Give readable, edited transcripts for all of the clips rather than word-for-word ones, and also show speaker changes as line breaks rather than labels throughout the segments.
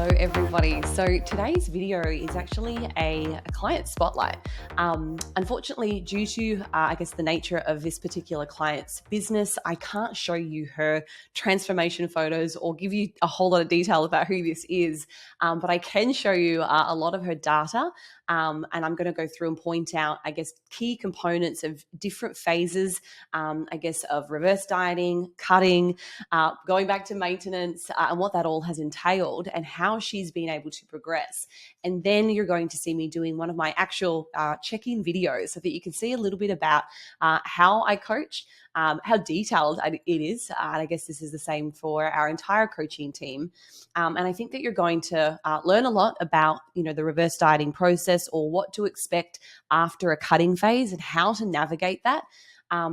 Hello everybody. So today's video is actually a client spotlight. Unfortunately, due to the nature of this particular client's business, I can't show you her transformation photos or give you a whole lot of detail about who this is, but I can show you a lot of her data. And I'm going to go through and point out, key components of different phases, of reverse dieting, cutting, going back to maintenance, and what that all has entailed and how she's been able to progress. And then you're going to see me doing one of my actual check-in videos so that you can see a little bit about how I coach, how detailed it is. And I guess this is the same for our entire coaching team. And I think that you're going to learn a lot about, the reverse dieting process or what to expect after a cutting phase and how to navigate that.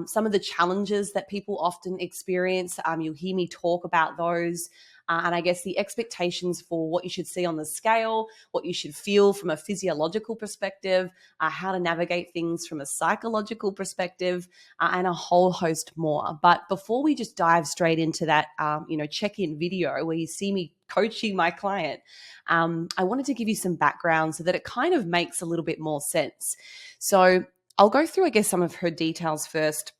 Some of the challenges that people often experience, you'll hear me talk about those. And I guess the expectations for what you should see on the scale, what you should feel from a physiological perspective, how to navigate things from a psychological perspective, and a whole host more. But before we just dive straight into that, check-in video where you see me coaching my client, I wanted to give you some background so that it kind of makes a little bit more sense. So I'll go through, some of her details first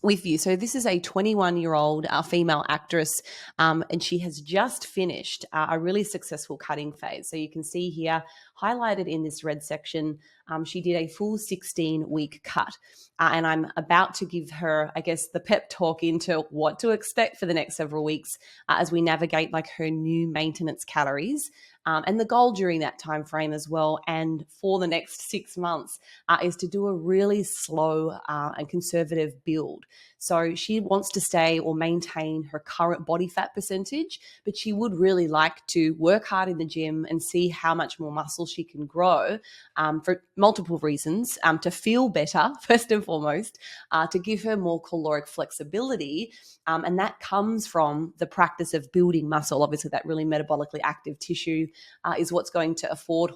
with you. So this is a 21-year-old female actress, and she has just finished a really successful cutting phase. So you can see here, highlighted in this red section, she did a full 16-week cut. And I'm about to give her, the pep talk into what to expect for the next several weeks as we navigate her new maintenance calories. And the goal during that time frame as well, and for the next 6 months, is to do a really slow and conservative build. So she wants to stay or maintain her current body fat percentage, but she would really like to work hard in the gym and see how much more muscle she can grow for multiple reasons, to feel better, first and foremost, to give her more caloric flexibility. And that comes from the practice of building muscle. Obviously, that really metabolically active tissue is what's going to afford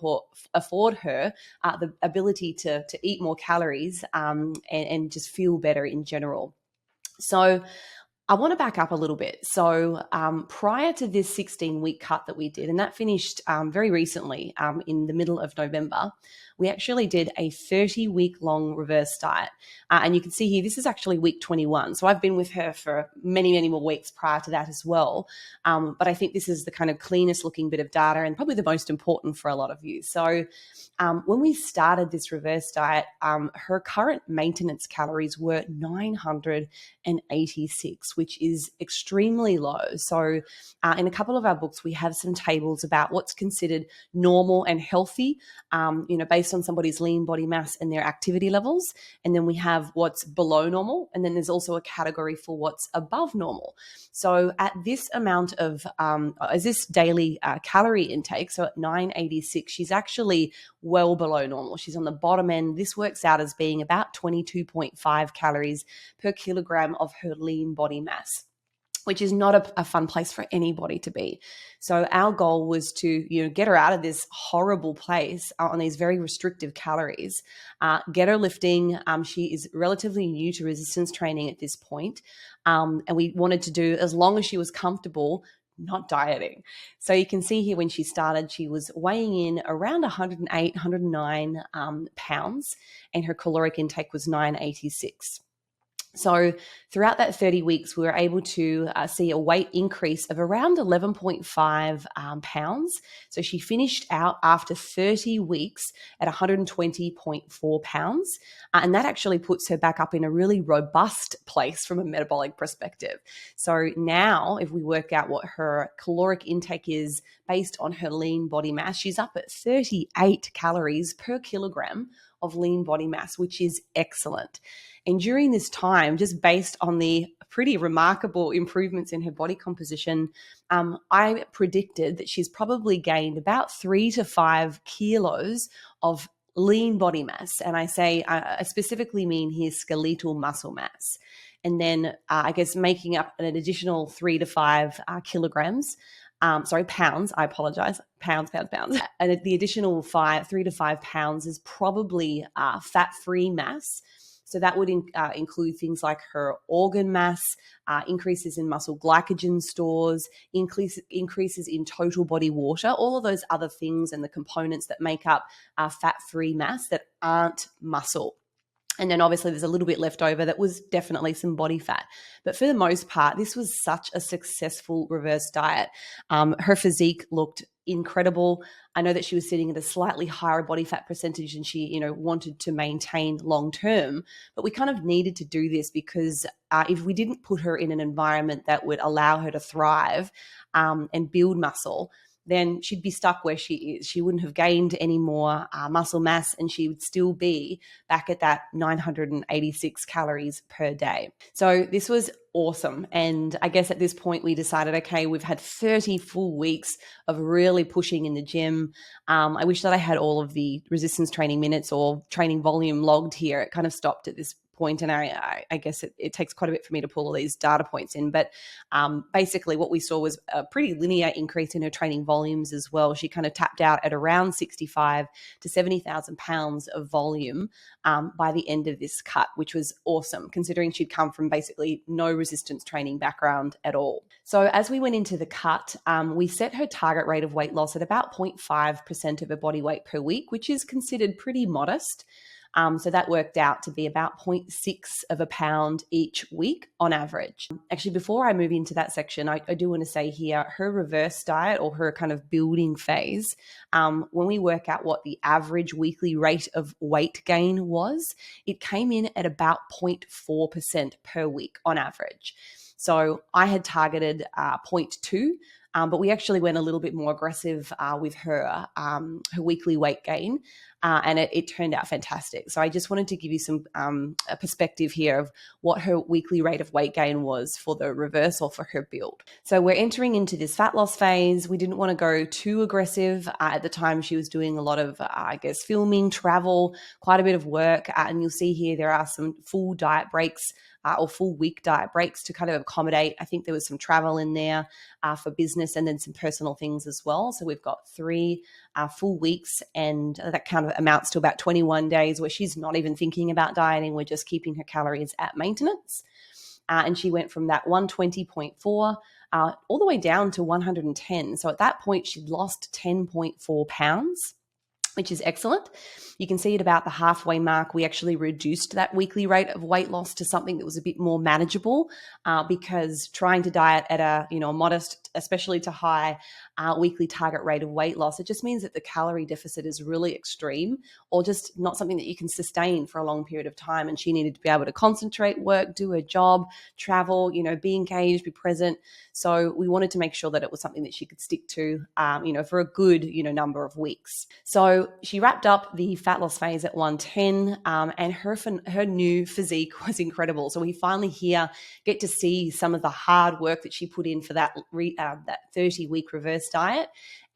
her the ability to eat more calories and just feel better in general. So I want to back up a little bit. So prior to this 16-week cut that we did, and that finished very recently in the middle of November, we actually did a 30-week long reverse diet. And you can see here, this is actually week 21. So I've been with her for many, many more weeks prior to that as well. But I think this is the kind of cleanest looking bit of data and probably the most important for a lot of you. So when we started this reverse diet, her current maintenance calories were 986, which is extremely low. So in a couple of our books, we have some tables about what's considered normal and healthy, based on somebody's lean body mass and their activity levels. And then we have what's below normal. And then there's also a category for what's above normal. So at this amount of, as this daily calorie intake, so at 986, she's actually well below normal. She's on the bottom end. This works out as being about 22.5 calories per kilogram of her lean body mass, which is not a fun place for anybody to be. So our goal was to, get her out of this horrible place on these very restrictive calories, get her lifting. She is relatively new to resistance training at this point. And we wanted to do, as long as she was comfortable, not dieting. So you can see here when she started, she was weighing in around 108, 109 pounds, and her caloric intake was 986. So throughout that 30 weeks, we were able to see a weight increase of around 11.5 pounds. So she finished out after 30 weeks at 120.4 pounds. And that actually puts her back up in a really robust place from a metabolic perspective. So now if we work out what her caloric intake is based on her lean body mass, she's up at 38 calories per kilogram of lean body mass, which is excellent. And during this time, just based on the pretty remarkable improvements in her body composition, I predicted that she's probably gained about 3 to 5 kilos of lean body mass. And I specifically mean here skeletal muscle mass. And then making up an additional 3 to 5 kilograms. Pounds, I apologize, pounds. And the additional 3 to 5 pounds is probably fat-free mass So that would include things like her organ mass, increases in muscle glycogen stores, increases in total body water, all of those other things and the components that make up fat-free mass that aren't muscle. And then obviously there's a little bit left over that was definitely some body fat. But for the most part, this was such a successful reverse diet. Her physique looked incredible. I know that she was sitting at a slightly higher body fat percentage and she, wanted to maintain long term. But we kind of needed to do this because if we didn't put her in an environment that would allow her to thrive and build muscle, then she'd be stuck where she is. She wouldn't have gained any more muscle mass and she would still be back at that 986 calories per day. So this was awesome. And I guess at this point we decided, okay, we've had 30 full weeks of really pushing in the gym. I wish that I had all of the resistance training minutes or training volume logged here. It kind of stopped at this point, and I guess it takes quite a bit for me to pull all these data points in. But basically what we saw was a pretty linear increase in her training volumes as well. She kind of tapped out at around 65 to 70,000 pounds of volume by the end of this cut, which was awesome considering she'd come from basically no resistance training background at all. So as we went into the cut, we set her target rate of weight loss at about 0.5% of her body weight per week, which is considered pretty modest. So that worked out to be about 0.6 of a pound each week on average. Actually, before I move into that section, I do want to say here, her reverse diet or her kind of building phase, when we work out what the average weekly rate of weight gain was, it came in at about 0.4% per week on average. So I had targeted 0.2, but we actually went a little bit more aggressive with her weekly weight gain, and it turned out fantastic. So I just wanted to give you some a perspective here of what her weekly rate of weight gain was for the reverse or for her build. So we're entering into this fat loss phase. We didn't want to go too aggressive. At the time, she was doing a lot of, filming, travel, quite a bit of work. And you'll see here there are some full diet breaks or full week diet breaks to kind of accommodate. I think there was some travel in there for business and then some personal things as well. So we've got 3 full weeks, and that kind of amounts to about 21 days where she's not even thinking about dieting. We're just keeping her calories at maintenance. And she went from that 120.4 all the way down to 110. So at that point, she'd lost 10.4 pounds, which is excellent. You can see at about the halfway mark, we actually reduced that weekly rate of weight loss to something that was a bit more manageable because trying to diet at a modest, especially to high weekly target rate of weight loss, it just means that the calorie deficit is really extreme or just not something that you can sustain for a long period of time. And she needed to be able to concentrate, work, do her job, travel, be engaged, be present. So we wanted to make sure that it was something that she could stick to, for a good, number of weeks. So she wrapped up the fat loss phase at 110, and her new physique was incredible. So we finally here get to see some of the hard work that she put in for that 30-week reverse diet.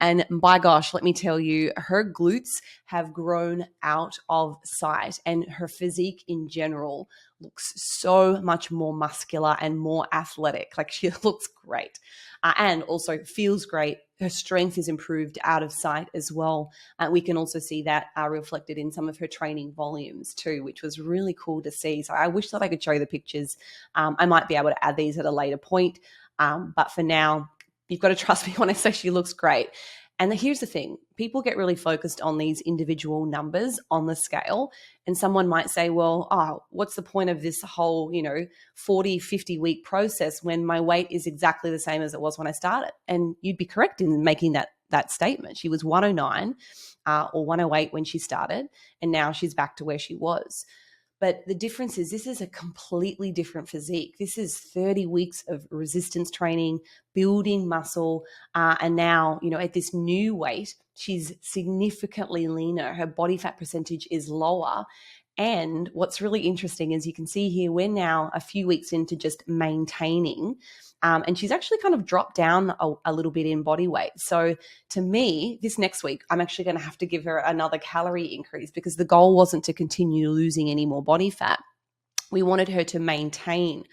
And by gosh, let me tell you, her glutes have grown out of sight, and her physique in general looks so much more muscular and more athletic. Like, she looks great and also feels great. Her strength is improved out of sight as well. We can also see that reflected in some of her training volumes too, which was really cool to see. So I wish that I could show you the pictures. I might be able to add these at a later point. But for now, you've got to trust me when I say she looks great. And here's the thing, people get really focused on these individual numbers on the scale. And someone might say, well, what's the point of this whole, 40, 50 week process when my weight is exactly the same as it was when I started? And you'd be correct in making that statement. She was 109 or 108 when she started, and now she's back to where she was. But the difference is this is a completely different physique. This is 30 weeks of resistance training, building muscle. And now, at this new weight, she's significantly leaner. Her body fat percentage is lower. And what's really interesting is you can see here, we're now a few weeks into just maintaining. And she's actually kind of dropped down a little bit in body weight. So to me, this next week, I'm actually going to have to give her another calorie increase because the goal wasn't to continue losing any more body fat. We wanted her to maintain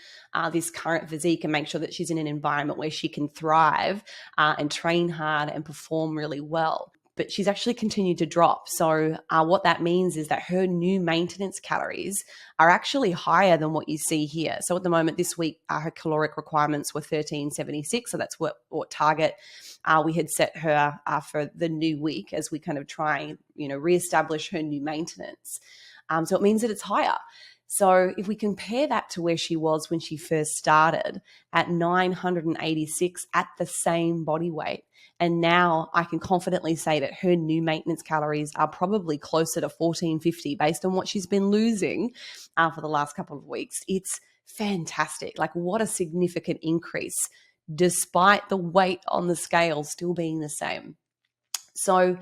this current physique and make sure that she's in an environment where she can thrive and train hard and perform really well. but she's actually continued to drop. So what that means is that her new maintenance calories are actually higher than what you see here. So at the moment this week, her caloric requirements were 1376. So that's what target we had set her for the new week as we kind of try and, reestablish her new maintenance. So it means that it's higher. So if we compare that to where she was when she first started at 986 at the same body weight, and now I can confidently say that her new maintenance calories are probably closer to 1450 based on what she's been losing for the last couple of weeks. It's fantastic. Like, what a significant increase despite the weight on the scale still being the same. So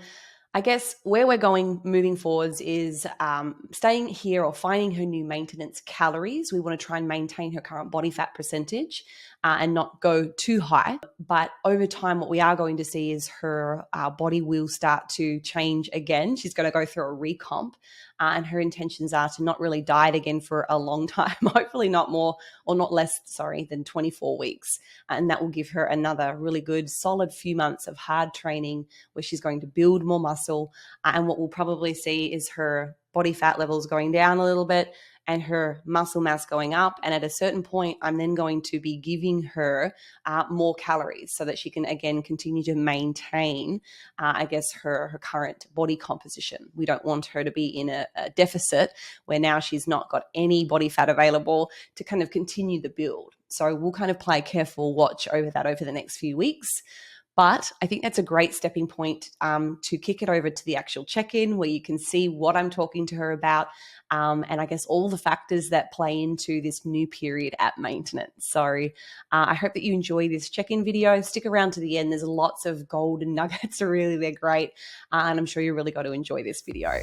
I guess where we're going moving forwards is staying here or finding her new maintenance calories. We want to try and maintain her current body fat percentage and not go too high. But over time, what we are going to see is her body will start to change again. She's going to go through a recomp. And her intentions are to not really diet again for a long time, hopefully not more or not less, than 24 weeks. And that will give her another really good, solid few months of hard training where she's going to build more muscle. And what we'll probably see is her body fat levels going down a little bit and her muscle mass going up. And at a certain point, I'm then going to be giving her more calories so that she can, again, continue to maintain, her current body composition. We don't want her to be in a deficit where now she's not got any body fat available to kind of continue the build. So we'll kind of play careful watch over that over the next few weeks. But I think that's a great stepping point to kick it over to the actual check-in where you can see what I'm talking to her about and I guess all the factors that play into this new period at maintenance. So I hope that you enjoy this check-in video. Stick around to the end. There's lots of golden nuggets. They're great. And I'm sure you're really going to enjoy this video.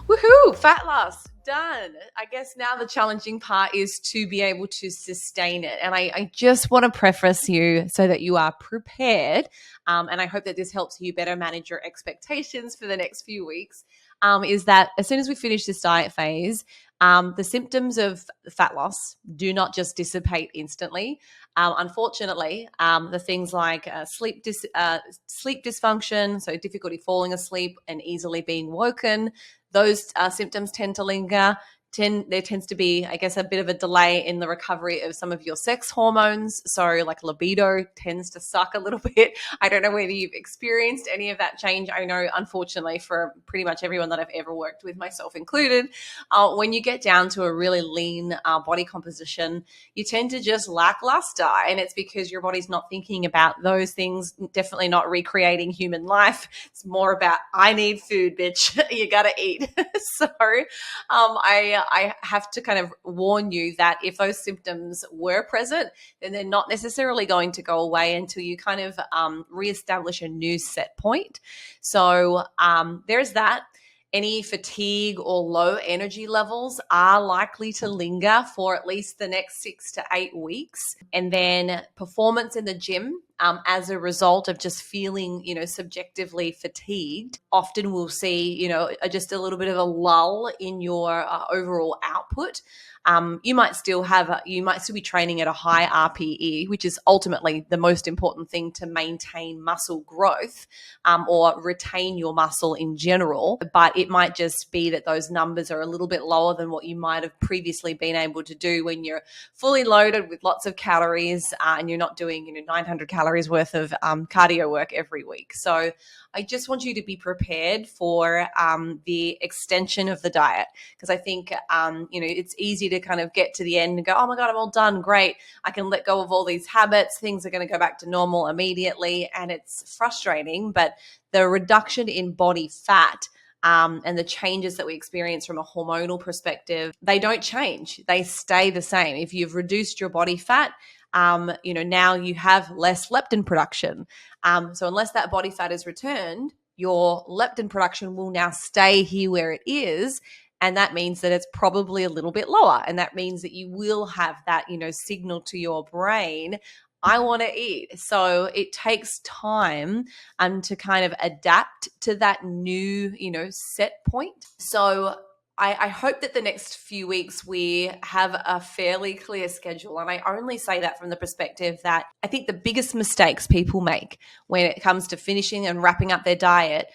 Woohoo! Fat loss. Done. I guess now the challenging part is to be able to sustain it. And I just want to preface you so that you are prepared. And I hope that this helps you better manage your expectations for the next few weeks. Is that as soon as we finish this diet phase, the symptoms of fat loss do not just dissipate instantly. Unfortunately, the things like sleep dysfunction, so difficulty falling asleep and easily being woken, those symptoms tend to linger. There tends to be, I guess, a bit of a delay in the recovery of some of your sex hormones. So like libido tends to suck a little bit. I don't know whether you've experienced any of that change. I know, unfortunately, for pretty much everyone that I've ever worked with, myself included, when you get down to a really lean body composition, you tend to just lackluster. And it's because your body's not thinking about those things, definitely not recreating human life. It's more about, I need food, bitch. You got to eat. So I have to kind of warn you that if those symptoms were present, then they're not necessarily going to go away until you kind of reestablish a new set point. So there's that. Any fatigue or low energy levels are likely to linger for at least the next 6 to 8 weeks. And then performance in the gym as a result of just feeling, subjectively fatigued, often we'll see, just a little bit of a lull in your overall output. You might still be training at a high RPE, which is ultimately the most important thing to maintain muscle growth or retain your muscle in general. But it might just be that those numbers are a little bit lower than what you might have previously been able to do when you're fully loaded with lots of calories and you're not doing 900 calories worth of cardio work every week. So I just want you to be prepared for the extension of the diet, because I think it's easy to kind of get to the end and go, oh my God, I'm all done. Great. I can let go of all these habits. Things are going to go back to normal immediately. And it's frustrating, but the reduction in body fat and the changes that we experience from a hormonal perspective, they don't change. They stay the same. If you've reduced your body fat, now you have less leptin production. So unless that body fat is returned, your leptin production will now stay here where it is. And that means that it's probably a little bit lower. And that means that you will have that, signal to your brain, I want to eat. So it takes time to kind of adapt to that new, set point. So I hope that the next few weeks we have a fairly clear schedule. And I only say that from the perspective that I think the biggest mistakes people make when it comes to finishing and wrapping up their diet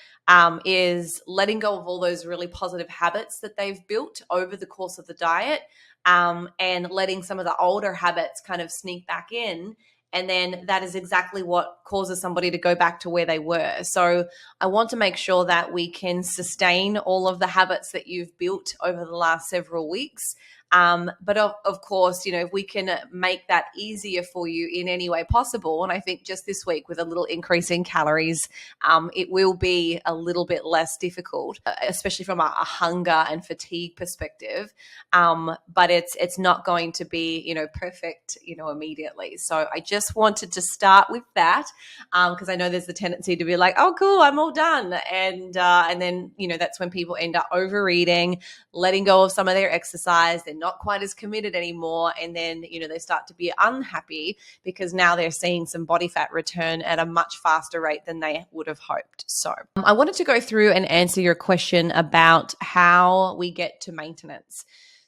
is letting go of all those really positive habits that they've built over the course of the diet, and letting some of the older habits kind of sneak back in. And then that is exactly what causes somebody to go back to where they were. So I want to make sure that we can sustain all of the habits that you've built over the last several weeks. But of course, if we can make that easier for you in any way possible, and I think just this week with a little increase in calories, it will be a little bit less difficult, especially from a hunger and fatigue perspective. But it's not going to be, perfect, immediately. So I just wanted to start with that, because I know there's the tendency to be like, oh, cool, I'm all done. And then, that's when people end up overeating, letting go of some of their exercise. They're not quite as committed anymore. And then, they start to be unhappy because now they're seeing some body fat return at a much faster rate than they would have hoped. So I wanted to go through and answer your question about how we get to maintenance.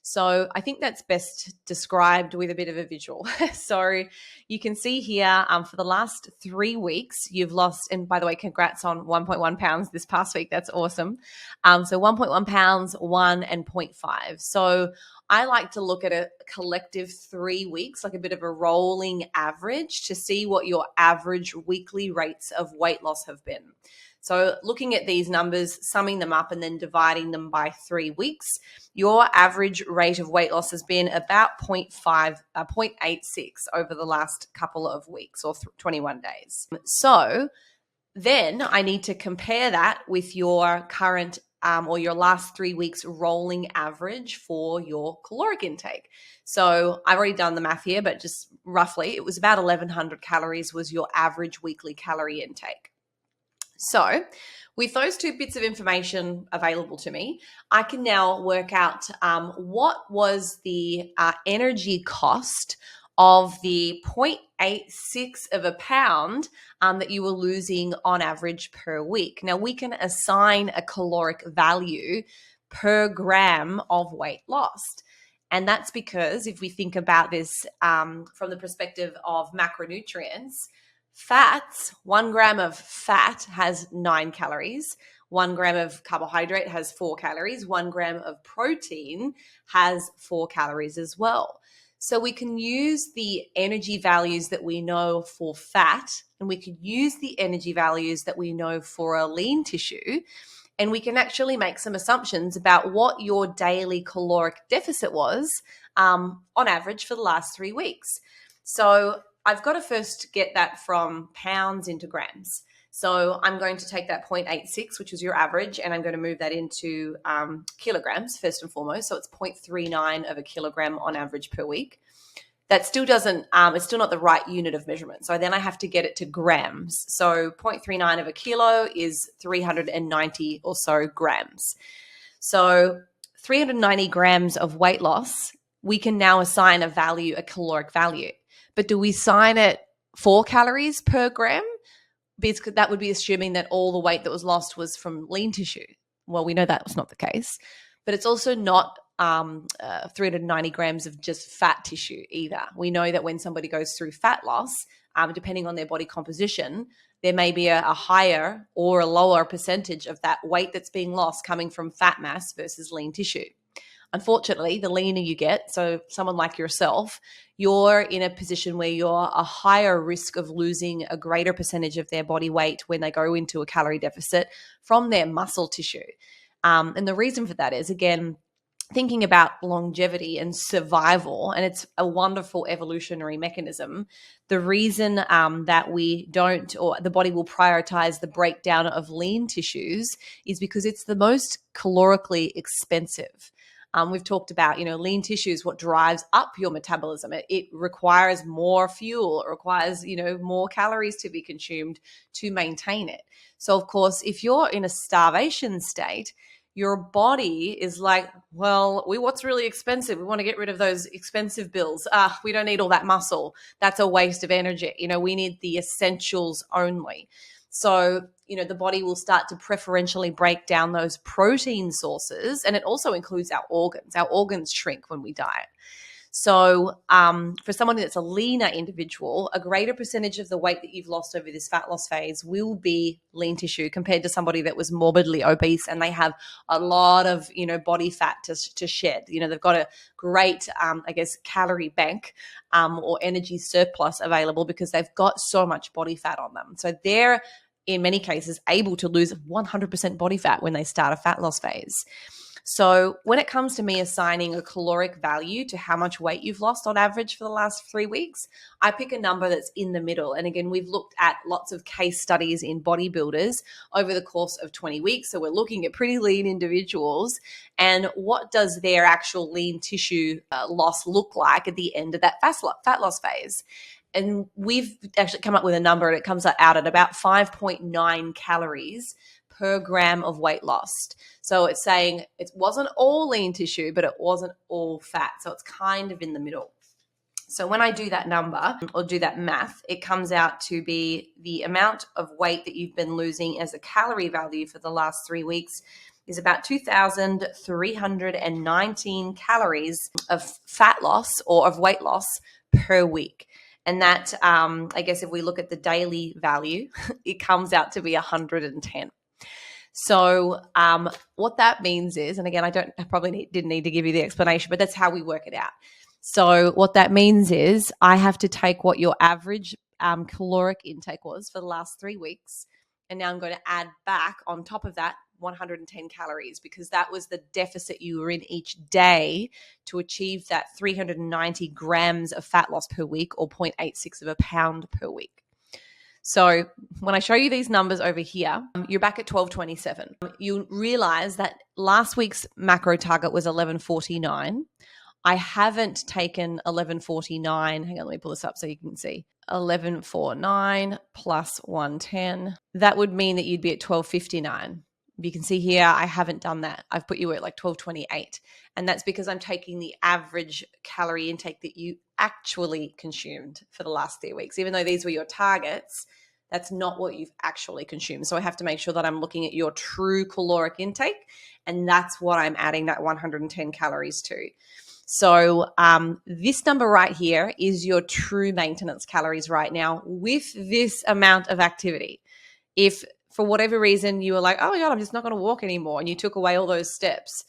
So I think that's best described with a bit of a visual. So you can see here, for the last 3 weeks, you've lost, and by the way, congrats on 1.1 pounds this past week. That's awesome. So 1.1 pounds, 1 and 0.5. So I like to look at a collective 3 weeks, like a bit of a rolling average, to see what your average weekly rates of weight loss have been. So looking at these numbers, summing them up and then dividing them by 3 weeks, your average rate of weight loss has been about 0.86 over the last couple of weeks, or 21 days. So then I need to compare that with your current or your last 3 weeks rolling average for your caloric intake. So I've already done the math here, but just roughly, it was about 1,100 calories was your average weekly calorie intake. So with those 2 bits of information available to me, I can now work out what was the energy cost of the 0.86 of a pound that you were losing on average per week. Now, we can assign a caloric value per gram of weight lost. And that's because if we think about this from the perspective of macronutrients, fats, 1 gram of fat has 9 calories. 1 gram of carbohydrate has 4 calories. 1 gram of protein has 4 calories as well. So we can use the energy values that we know for fat, and we can use the energy values that we know for a lean tissue, and we can actually make some assumptions about what your daily caloric deficit was on average for the last 3 weeks. So I've got to first get that from pounds into grams. So I'm going to take that 0.86, which is your average, and I'm going to move that into kilograms first and foremost. So it's 0.39 of a kilogram on average per week. That still doesn't, it's still not the right unit of measurement. So then I have to get it to grams. So 0.39 of a kilo is 390 or so grams. So 390 grams of weight loss, we can now assign a value, a caloric value. But do we assign it 4 calories per gram? Because that would be assuming that all the weight that was lost was from lean tissue. Well, we know that was not the case. But it's also not 390 grams of just fat tissue either. We know that when somebody goes through fat loss, depending on their body composition, there may be a higher or a lower percentage of that weight that's being lost coming from fat mass versus lean tissue. Unfortunately, the leaner you get, so someone like yourself, you're in a position where you're a higher risk of losing a greater percentage of their body weight when they go into a calorie deficit from their muscle tissue. And the reason for that is, again, thinking about longevity and survival, and it's a wonderful evolutionary mechanism. The reason that we don't, or the body will prioritize the breakdown of lean tissues is because it's the most calorically expensive. We've talked about, lean tissue is what drives up your metabolism. It requires more fuel. It requires, more calories to be consumed to maintain it. So, of course, if you're in a starvation state, your body is like, well, what's really expensive? We want to get rid of those expensive bills. We don't need all that muscle. That's a waste of energy. We need the essentials only. So the body will start to preferentially break down those protein sources. And it also includes our organs. Our organs shrink when we diet. So for someone that's a leaner individual, a greater percentage of the weight that you've lost over this fat loss phase will be lean tissue compared to somebody that was morbidly obese and they have a lot of, body fat to shed. They've got a great, calorie bank or energy surplus available because they've got so much body fat on them. So they're, in many cases, able to lose 100% body fat when they start a fat loss phase. So when it comes to me assigning a caloric value to how much weight you've lost on average for the last 3 weeks, I pick a number that's in the middle. And again, we've looked at lots of case studies in bodybuilders over the course of 20 weeks. So we're looking at pretty lean individuals and what does their actual lean tissue loss look like at the end of that fat loss phase. And we've actually come up with a number and it comes out at about 5.9 calories per gram of weight lost. So it's saying it wasn't all lean tissue, but it wasn't all fat. So it's kind of in the middle. So when I do that number or do that math, it comes out to be the amount of weight that you've been losing as a calorie value for the last 3 weeks is about 2,319 calories of fat loss or of weight loss per week. And that, if we look at the daily value, it comes out to be 110. So what that means is, and again, I probably didn't need to give you the explanation, but that's how we work it out. So what that means is I have to take what your average caloric intake was for the last 3 weeks, and now I'm going to add back on top of that 110 calories because that was the deficit you were in each day to achieve that 390 grams of fat loss per week or 0.86 of a pound per week. So when I show you these numbers over here, you're back at 1227. You realize that last week's macro target was 1149. I haven't taken 1149. Hang on, let me pull this up so you can see. 1149 plus 110. That would mean that you'd be at 1259. You can see here, I haven't done that. I've put you at like 1228. And that's because I'm taking the average calorie intake that you actually consumed for the last 3 weeks. Even though these were your targets, that's not what you've actually consumed. So I have to make sure that I'm looking at your true caloric intake. And that's what I'm adding that 110 calories to. So this number right here is your true maintenance calories right now with this amount of activity. If for whatever reason you were like, oh my God, I'm just not going to walk anymore, and you took away all those steps,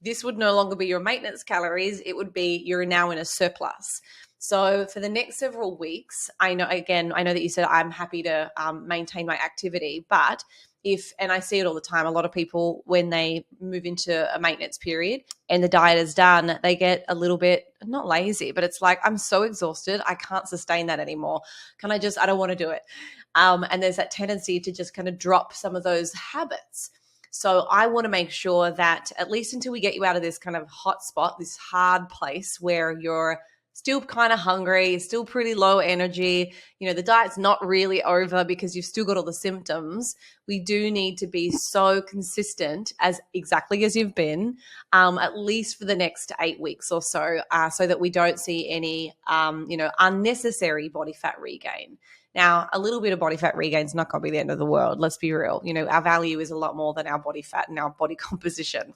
this would no longer be your maintenance calories. It would be you're now in a surplus. So for the next several weeks, I know that you said I'm happy to maintain my activity, but and I see it all the time, a lot of people, when they move into a maintenance period and the diet is done, they get a little bit, not lazy, but it's like, I'm so exhausted, I can't sustain that anymore. I don't want to do it. And there's that tendency to just kind of drop some of those habits. So I want to make sure that at least until we get you out of this kind of hot spot, this hard place where you're still kind of hungry, still pretty low energy, the diet's not really over because you've still got all the symptoms. We do need to be so consistent exactly as you've been, at least for the next 8 weeks or so that we don't see any, unnecessary body fat regain. Now, a little bit of body fat regain is not going to be the end of the world. Let's be real. Our value is a lot more than our body fat and our body composition.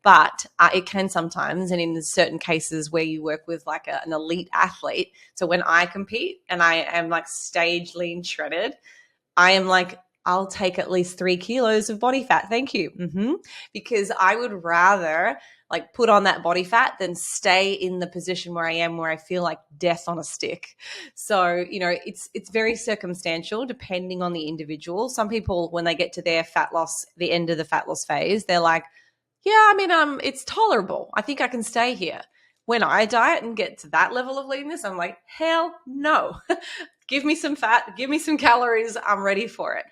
But it can sometimes, and in certain cases where you work with like an elite athlete. So when I compete and I am like stage lean shredded, I am like, I'll take at least 3 kilos of body fat. Thank you. Because I would rather like put on that body fat than stay in the position where I am, where I feel like death on a stick. So, it's very circumstantial depending on the individual. Some people, when they get to their fat loss, the end of the fat loss phase, they're like, yeah, it's tolerable. I think I can stay here. When I diet and get to that level of leanness, I'm like, hell no. Give me some fat, give me some calories. I'm ready for it.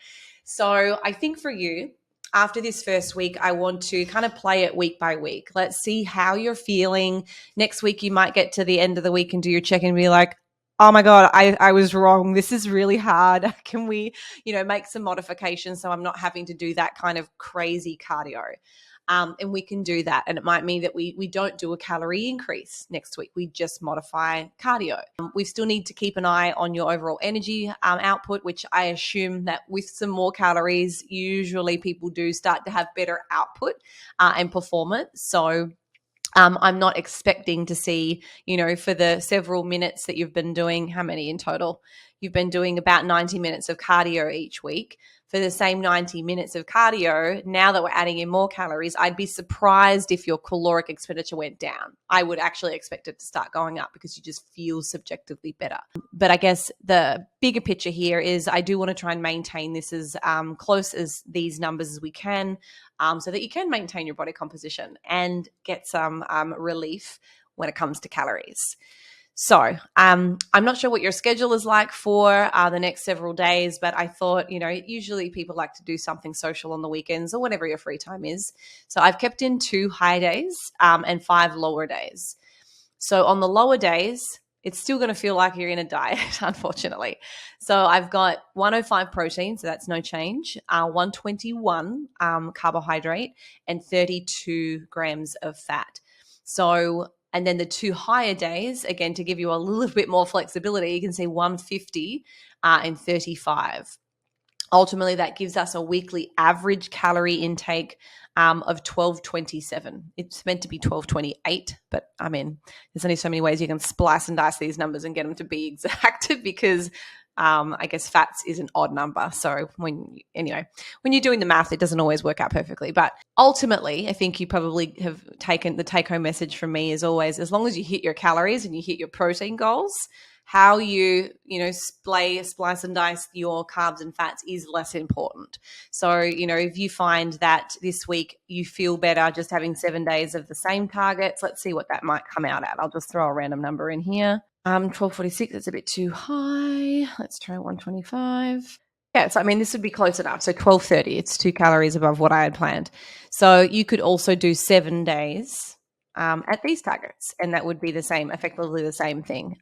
So I think for you, after this first week, I want to kind of play it week by week. Let's see how you're feeling. Next week, you might get to the end of the week and do your check and be like, oh my God, I was wrong. This is really hard. Can we, make some modifications so I'm not having to do that kind of crazy cardio? And we can do that. And it might mean that we don't do a calorie increase next week. We just modify cardio. We still need to keep an eye on your overall energy output, which I assume that with some more calories, usually people do start to have better output and performance. So I'm not expecting to see, for the several minutes that you've been doing, how many in total? You've been doing about 90 minutes of cardio each week. For the same 90 minutes of cardio, now that we're adding in more calories, I'd be surprised if your caloric expenditure went down. I would actually expect it to start going up because you just feel subjectively better. But I guess the bigger picture here is I do want to try and maintain this as close as these numbers as we can, so that you can maintain your body composition and get some relief when it comes to calories. So I'm not sure what your schedule is like for the next several days, but I thought, usually people like to do something social on the weekends or whenever your free time is. So I've kept in 2 high days and 5 lower days. So on the lower days, it's still going to feel like you're in a diet, unfortunately. So I've got 105 protein, so that's no change, 121 carbohydrate, and 32 grams of fat. So, and then the 2 higher days, again, to give you a little bit more flexibility, you can see 150 and 35. Ultimately, that gives us a weekly average calorie intake of 1227. It's meant to be 1228, but I mean, there's only so many ways you can splice and dice these numbers and get them to be exact because I guess fats is an odd number. So when you're doing the math, it doesn't always work out perfectly. But ultimately, I think you probably have taken the take-home message from me is always, as long as you hit your calories and you hit your protein goals, how you splice and dice your carbs and fats is less important. So, if you find that this week you feel better just having 7 days of the same targets, let's see what that might come out at. I'll just throw a random number in here. 1246, that's a bit too high. Let's try 125. Yeah, so this would be close enough. So 1230, it's 2 calories above what I had planned. So you could also do 7 days at these targets, and that would be effectively the same thing.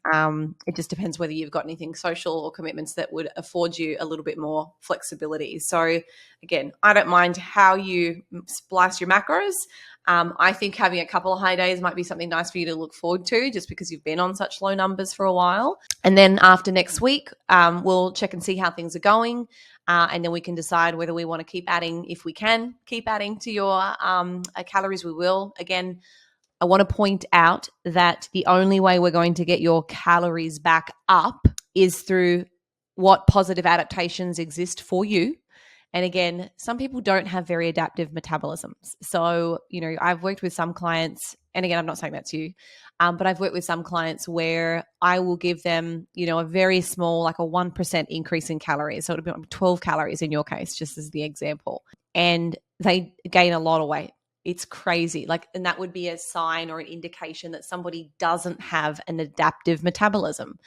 It just depends whether you've got anything social or commitments that would afford you a little bit more flexibility. So again, I don't mind how you splice your macros. I think having a couple of high days might be something nice for you to look forward to just because you've been on such low numbers for a while. And then after next week, we'll check and see how things are going. And then we can decide whether we want to keep adding. If we can keep adding to your calories, we will. Again, I want to point out that the only way we're going to get your calories back up is through what positive adaptations exist for you. And again, some people don't have very adaptive metabolisms. So, I've worked with some clients, and again, I'm not saying that's you, but I've worked with some clients where I will give them, a very small, like a 1% increase in calories. So it'll be 12 calories in your case, just as the example. And they gain a lot of weight. It's crazy. And that would be a sign or an indication that somebody doesn't have an adaptive metabolism.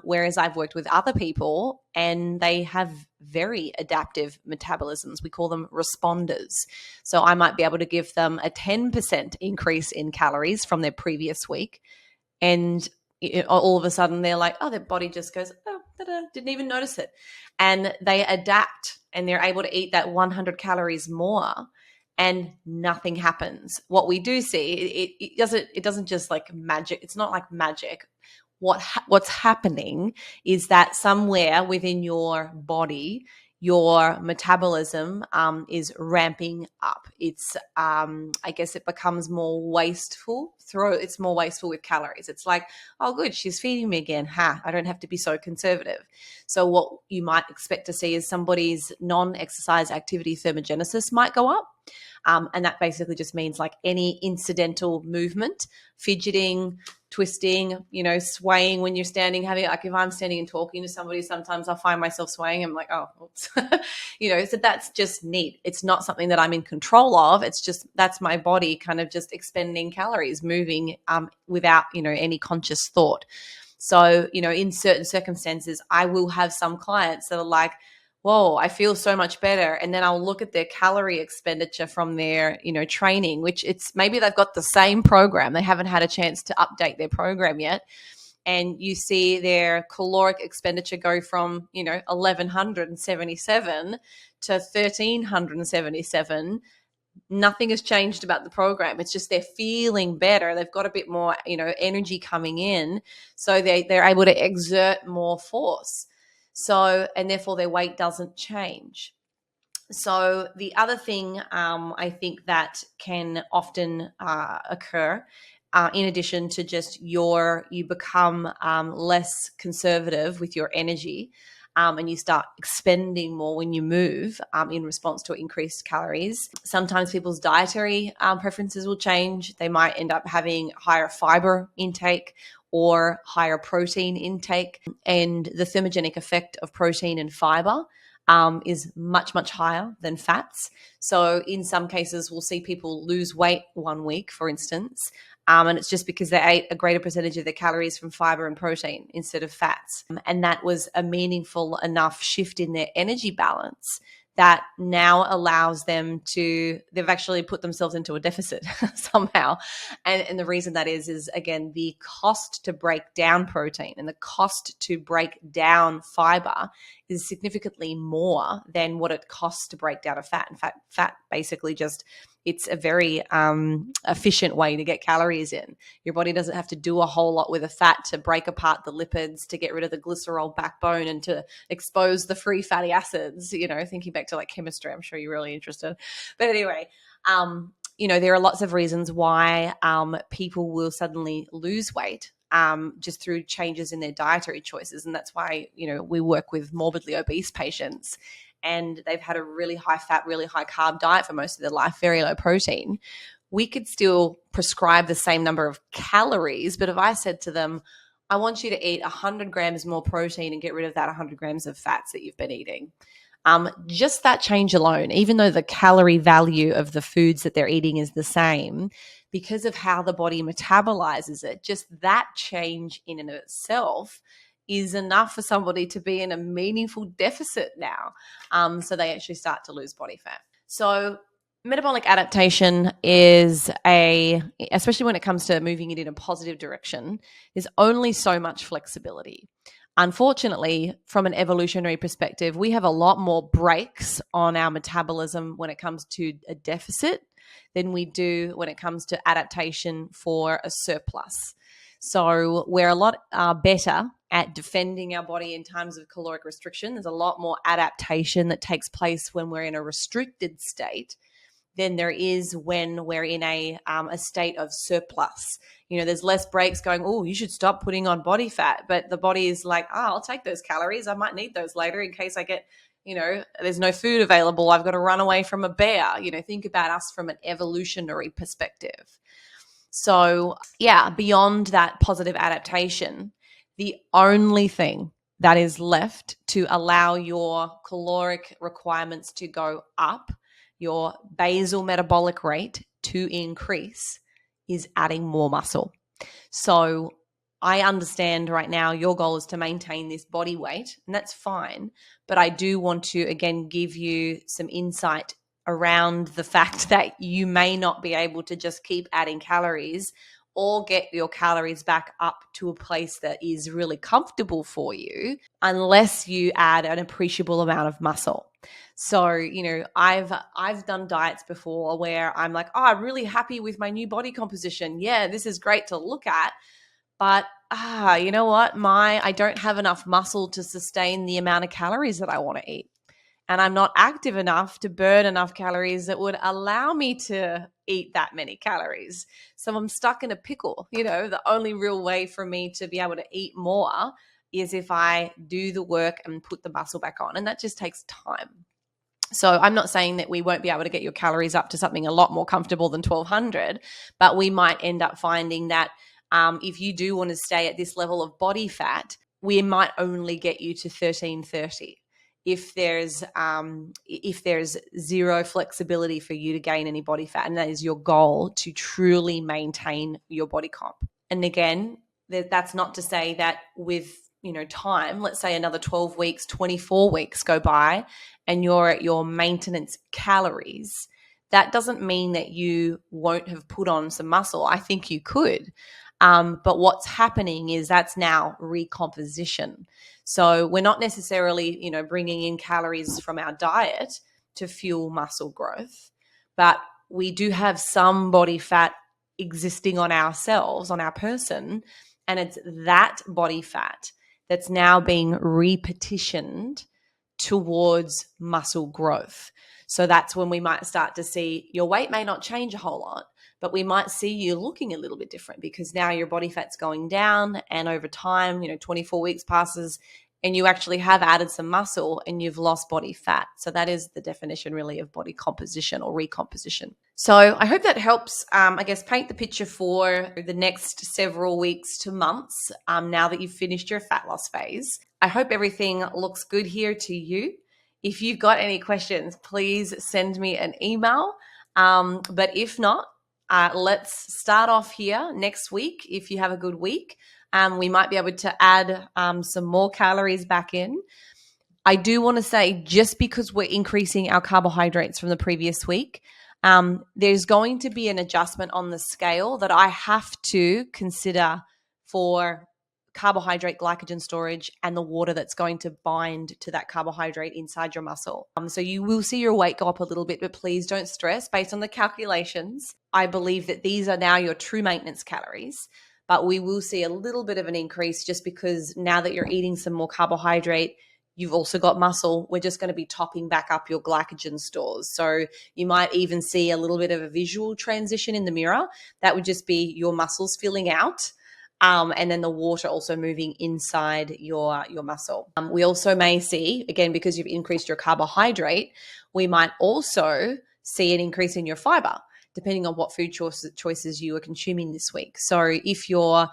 Whereas I've worked with other people and they have very adaptive metabolisms. We call them responders. So I might be able to give them a 10% increase in calories from their previous week. And all of a sudden they're like, oh, their body just goes, oh, didn't even notice it. And they adapt and they're able to eat that 100 calories more. And nothing happens. What we do see, it doesn't just like magic. It's not like magic. What's happening is that somewhere within your body, your metabolism is ramping up. It's I guess it becomes more wasteful. It's more wasteful with calories. It's like, oh, good, she's feeding me again. I don't have to be so conservative. So what you might expect to see is somebody's non-exercise activity thermogenesis might go up. And that basically just means like any incidental movement, fidgeting, twisting, swaying when you're standing, like if I'm standing and talking to somebody, sometimes I'll find myself swaying. I'm like, oh, oops. So that's just neat. It's not something that I'm in control of. It's just, that's my body kind of just expending calories, moving without, any conscious thought. So, in certain circumstances, I will have some clients that are like, whoa, I feel so much better. And then I'll look at their calorie expenditure from their, training, which it's maybe they've got the same program. They haven't had a chance to update their program yet. And you see their caloric expenditure go from, 1,177 to 1,377 Nothing has changed about the program. It's just they're feeling better. They've got a bit more, energy coming in, so they're able to exert more force. So, and therefore their weight doesn't change. So the other thing I think that can often occur, in addition to just you become less conservative with your energy, and you start expending more when you move in response to increased calories. Sometimes people's dietary preferences will change. They might end up having higher fiber intake or higher protein intake, and the thermogenic effect of protein and fiber is much, much higher than fats. So in some cases, we'll see people lose weight 1 week, for instance, and it's just because they ate a greater percentage of their calories from fiber and protein instead of fats. And that was a meaningful enough shift in their energy balance that now allows them they've actually put themselves into a deficit somehow. And the reason that is again, the cost to break down protein and the cost to break down fiber is significantly more than what it costs to break down a fat. In fact, fat basically it's a very efficient way to get calories in. Your body doesn't have to do a whole lot with a fat to break apart the lipids, to get rid of the glycerol backbone, and to expose the free fatty acids. Thinking back to like chemistry, I'm sure you're really interested. But anyway, there are lots of reasons why people will suddenly lose weight just through changes in their dietary choices. And that's why, we work with morbidly obese patients, and they've had a really high fat, really high carb diet for most of their life, very low protein. We could still prescribe the same number of calories, but if I said to them, I want you to eat 100 grams more protein and get rid of that 100 grams of fats that you've been eating. Just that change alone, even though the calorie value of the foods that they're eating is the same, because of how the body metabolizes it, just that change in and of itself is enough for somebody to be in a meaningful deficit now. So they actually start to lose body fat. So metabolic adaptation is especially when it comes to moving it in a positive direction, there's only so much flexibility. Unfortunately, from an evolutionary perspective, we have a lot more brakes on our metabolism when it comes to a deficit than we do when it comes to adaptation for a surplus. So we're a lot better at defending our body in times of caloric restriction. There's a lot more adaptation that takes place when we're in a restricted state than there is when we're in a state of surplus. There's less breaks going, oh, you should stop putting on body fat. But the body is like, I'll take those calories. I might need those later in case I get, there's no food available. I've got to run away from a bear. Think about us from an evolutionary perspective. So yeah, beyond that positive adaptation, the only thing that is left to allow your caloric requirements to go up, your basal metabolic rate to increase, is adding more muscle. So I understand right now your goal is to maintain this body weight, and that's fine. But I do want to, again, give you some insight around the fact that you may not be able to just keep adding calories or get your calories back up to a place that is really comfortable for you unless you add an appreciable amount of muscle. So, I've done diets before where I'm like, I'm really happy with my new body composition. Yeah, this is great to look at. But, you know what? I don't have enough muscle to sustain the amount of calories that I want to eat. And I'm not active enough to burn enough calories that would allow me to eat that many calories. So I'm stuck in a pickle. The only real way for me to be able to eat more is if I do the work and put the muscle back on. And that just takes time. So I'm not saying that we won't be able to get your calories up to something a lot more comfortable than 1,200, but we might end up finding that if you do want to stay at this level of body fat, we might only get you to 1,330. If there's zero flexibility for you to gain any body fat, and that is your goal, to truly maintain your body comp. And again, that's not to say that with time, let's say another 12 weeks, 24 weeks go by and you're at your maintenance calories, that doesn't mean that you won't have put on some muscle. I think you could. But what's happening is that's now recomposition. So we're not necessarily, bringing in calories from our diet to fuel muscle growth, but we do have some body fat existing on ourselves, on our person, and it's that body fat that's now being repetitioned towards muscle growth. So that's when we might start to see your weight may not change a whole lot, but we might see you looking a little bit different because now your body fat's going down, and over time, 24 weeks passes and you actually have added some muscle and you've lost body fat. So that is the definition really of body composition or recomposition. So I hope that helps, paint the picture for the next several weeks to months now that you've finished your fat loss phase. I hope everything looks good here to you. If you've got any questions, please send me an email. But if not, let's start off here next week. If you have a good week, we might be able to add some more calories back in. I do want to say, just because we're increasing our carbohydrates from the previous week, there's going to be an adjustment on the scale that I have to consider for carbohydrate glycogen storage and the water that's going to bind to that carbohydrate inside your muscle. So you will see your weight go up a little bit, but please don't stress. Based on the calculations, I believe that these are now your true maintenance calories, but we will see a little bit of an increase just because now that you're eating some more carbohydrate, you've also got muscle. We're just going to be topping back up your glycogen stores. So you might even see a little bit of a visual transition in the mirror. That would just be your muscles filling out. And then the water also moving inside your muscle. We also may see, again, because you've increased your carbohydrate, we might also see an increase in your fiber, depending on what food choices you are consuming this week. So if your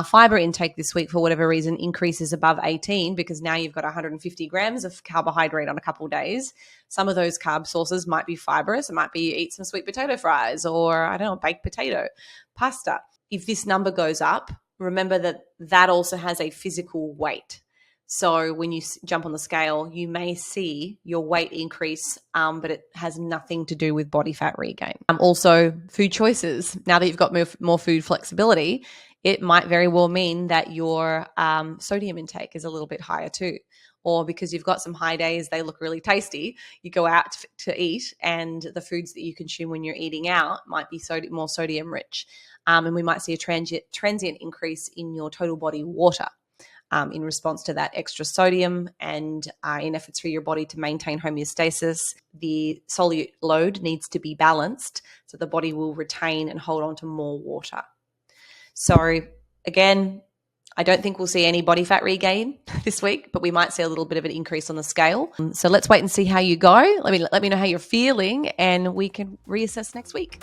fiber intake this week, for whatever reason, increases above 18, because now you've got 150 grams of carbohydrate on a couple of days, some of those carb sources might be fibrous. It might be you eat some sweet potato fries or, baked potato, pasta. If this number goes up, remember that that also has a physical weight. So when you jump on the scale, you may see your weight increase, but it has nothing to do with body fat regain. Also, food choices. Now that you've got more food flexibility, it might very well mean that your sodium intake is a little bit higher too. Or because you've got some high days, they look really tasty, you go out to eat, and the foods that you consume when you're eating out might be more sodium rich. And we might see a transient increase in your total body water in response to that extra sodium, and in efforts for your body to maintain homeostasis, the solute load needs to be balanced so the body will retain and hold on to more water. So again, I don't think we'll see any body fat regain this week, but we might see a little bit of an increase on the scale. So let's wait and see how you go. Let me know how you're feeling, and we can reassess next week.